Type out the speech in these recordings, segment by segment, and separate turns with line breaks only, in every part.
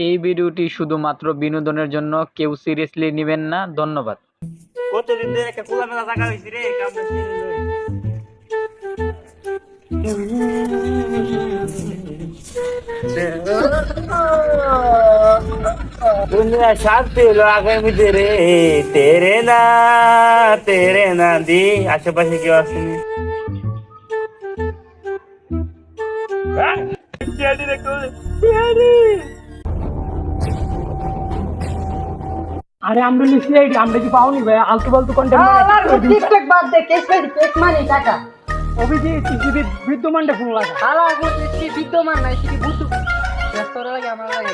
এই ভিডিওটি শুধুমাত্র বিনোদনের জন্য, কেউ সিরিয়াসলি নেবেন না। ধন্যবাদ।
কতদিন ধরে একটা খোলামেলা জায়গা হয়েছে রে কামড়া ছিঁড়ে লই। दुनिया शांति लागे मुझे रे तेरे ना दी আশেপাশে কেউ আসেনি
আরে আমরা লিখছি এই আমরা কি পাওনি ভাই আলতু ফালতু কন্টেন্ট
টিকটক বাদ দে কেস মারি টাকা
অভিজিৎ টিভি বিদ্যমানটা ফোন লাগা
আলা বলছি বিদ্যমান নাই কি বুঝু ব্যস্ত লাগে আমার লাগে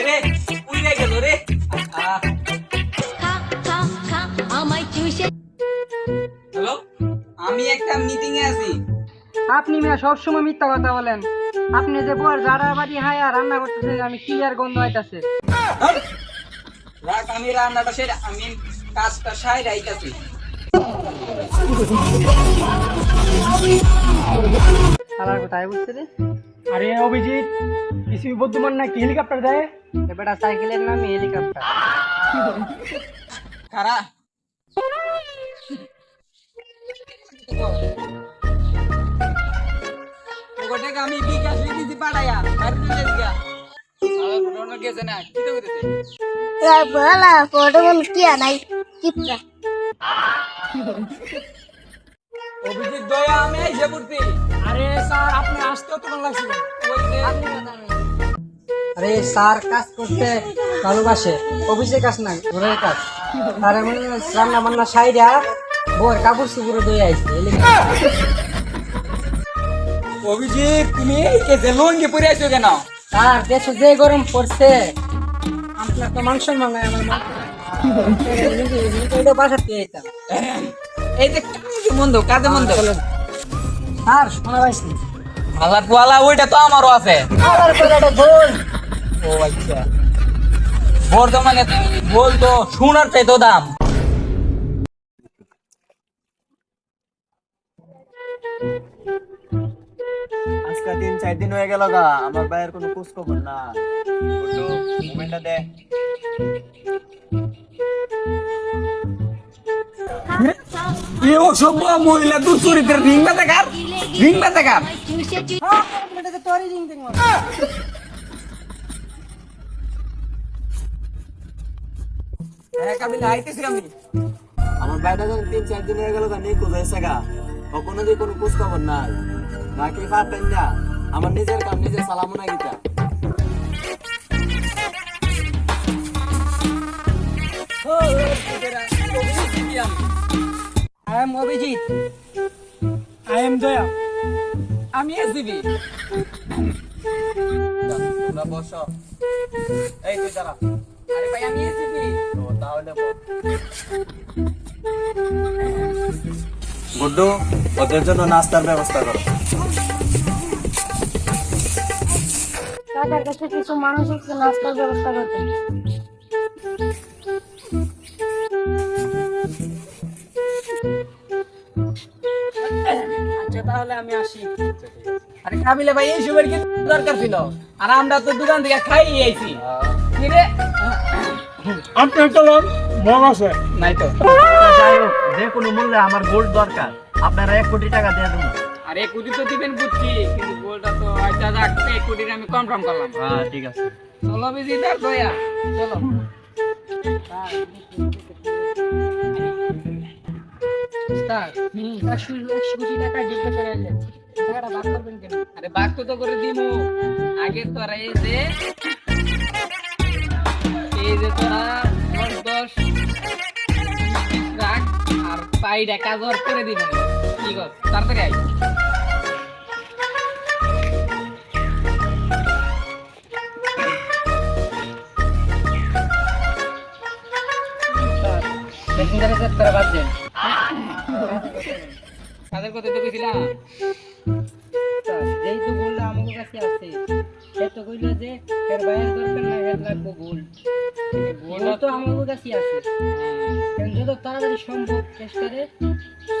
রে উইরা গেল রে হ্যালো আমি একটা মিটিং এ আছি
আপনি মিয়া সব সময় মিথ্যা কথা বলেন আপনি যে বর যারা বাড়ি হায়া রান্না করতেছেন আমি ক্লিয়ার গন্ধ হইতাছে
রাখ আমি রান্নাটা সেরে আমি কাজটা সাই রাইতাছি
শালার কোথায় বুঝছে রে
আরে অভিজিৎ কিছু বিদ্যমান না কি হেলিকপ্টার দেয়
এবারে সাইকেলের নামে হেলিকপ্টার
খারা ওটা আমি বিকাশ লিখেছি পাড়ায়া আর দিলে দিগা সারা ঘটনা গেছে না কি তো কইতেছে
বলা ফটো বল কি নাই কিপটা
অভিজিৎ দয়া আমি এসে পড়ছি
আরে স্যার আপনি আসতেও তো ভালো লাগছিল
ওই যে
আরে স্যার কাজ করতে ভালোবাসে অফিসের কাজ নাই ঘরের কাজ আর এমন রান্না বান্না সাইডা বর কাপড় সুপুরে দই আইছে
অভিজিৎ তুমি কেসে লঙ্গি পরে আছো কেন
স্যার দেশে যে গরম পড়ছে আপনার তো মাংস মাঙ্গায় আমার মা এটা বাসা পেয়ে যেতাম
এই যে কাজে মন্দ
স্যার শোনা পাইছি
আল্লাহ পোয়ালা ওইটা তো আমারও আছে
আবার করে এটা গোল
ও আচ্ছা বর্তমানে বলতো সোনার চাইতো দাম
আজকে 3-4 দিন হয়ে গেল গা আমার ভাইয়ের কোনো খোঁজ খবর না একটু মোবাইলটা দে
এ অসভ্য মহিলা তোর চরিত্রের রিং বাতাকার
তোরই রিং দিন
হ্যাঁ কাবিল আইতেছি আমি
আমার ভাইটা যখন 3-4 দিন হয়ে গেল গা নেই কোথায় গা কখনো যে কোনো খোঁজ খবর নাই বাকি পারতেন না আমার নিজের কাম নিজে সালামো না Gita
I am Abhijit
I am দয়া
আমি এসিবি
তোমরা বসো এই তুই দাঁড়া
আরে ভাই আমি এসিবি
তো তাহলে গুড্ডু ওদের জন্য নাস্তার ব্যবস্থা করো
টাকার কাছে কিছু মানুষ একটু নাস্তার ব্যবস্থা করতে
আচ্ছা তাহলে আমি আসি
আরে কাবিলে ভাই এই সময়ের কি দরকার ছিল আর আমরা তো দোকান থেকে খাই আইছি কি রে
আপনি একটা লোন মন আছে
নাই তো
যাই হোক যে কোনো মূল্যে আমার গোল্ড দরকার আপনারা 1 কোটি টাকা দিয়ে দেবো
আরে কোটি তো দিবেন বুঝছি কিন্তু গোলটা তো আচ্ছা যাক 1 কোটির আমি কনফার্ম করলাম
হ্যাঁ ঠিক আছে
চলো বিজিত আর দয়া চলো
স্যার 100 কোটি টাকা জিজ্ঞাসা করে আনলেন টাকাটা ভাগ করবেন কেন
আরে বাক তো করে দিমু আগে তোরা এই যে তোরা 10 রাখ আর পাইডা কাজ অর করে দিবেন ঠিক আছে তাড়াতাড়ি আই
প্যাসেঞ্জারে সেট করে বাদ দেন
কাদের কথা তো কইছিলাম
স্যার যেহেতু গোলটা আমার কাছে আছে সে তো কইল যে এর বাইরের দরকার নাই এর লাগবে গোল গোলটা তো আমার কাছে আছে কেন যত তাড়াতাড়ি সম্ভব চেষ্টারে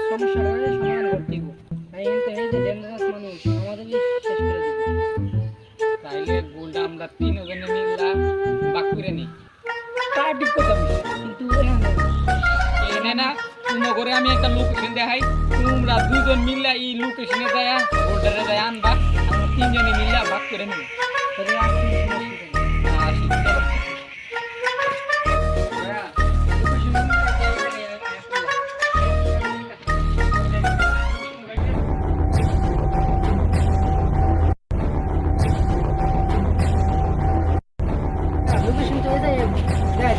সমস্যাটা সমাধান করতে দিব তাই কিন্তু এই যে ডেঞ্জারাস মানুষ আমাদেরই শেষ করে দিবে
তাহলে গোলটা আমরা তিনজনে মিললা বাক করে নি
তা ঠিক কথা বলছিস।
কিন্তু এখানে
এনে না তোমার করে আমি একটা লোকেশন দেখাই তোমরা দুজন মিললা এই লোকেশনে যায় গোলটা যায় আনবা আমরা তিনজনে মিললা বাক করে নিব
তবে আর কোনো সমস্যা নেই। লোকেশন তো এই যায়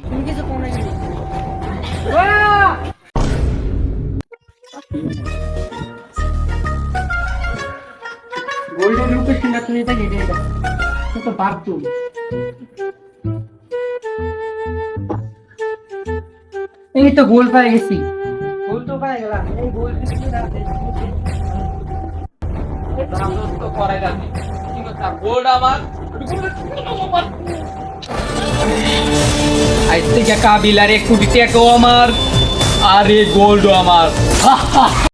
তুমি কিছু কোন নাকি গোল্ডেন লোকেশনটা তুমি তাকে দিয়ে দাও তো বাথরুম এই তো গোল পাই গেছি গোল তো পাই গেলাম এই গোল
তো করাই যাবে কি কথা গোলটা আমার আজ থেকে কাবিলার 1 কোটি টাকাও আমার আর এই গোল্ডও আমার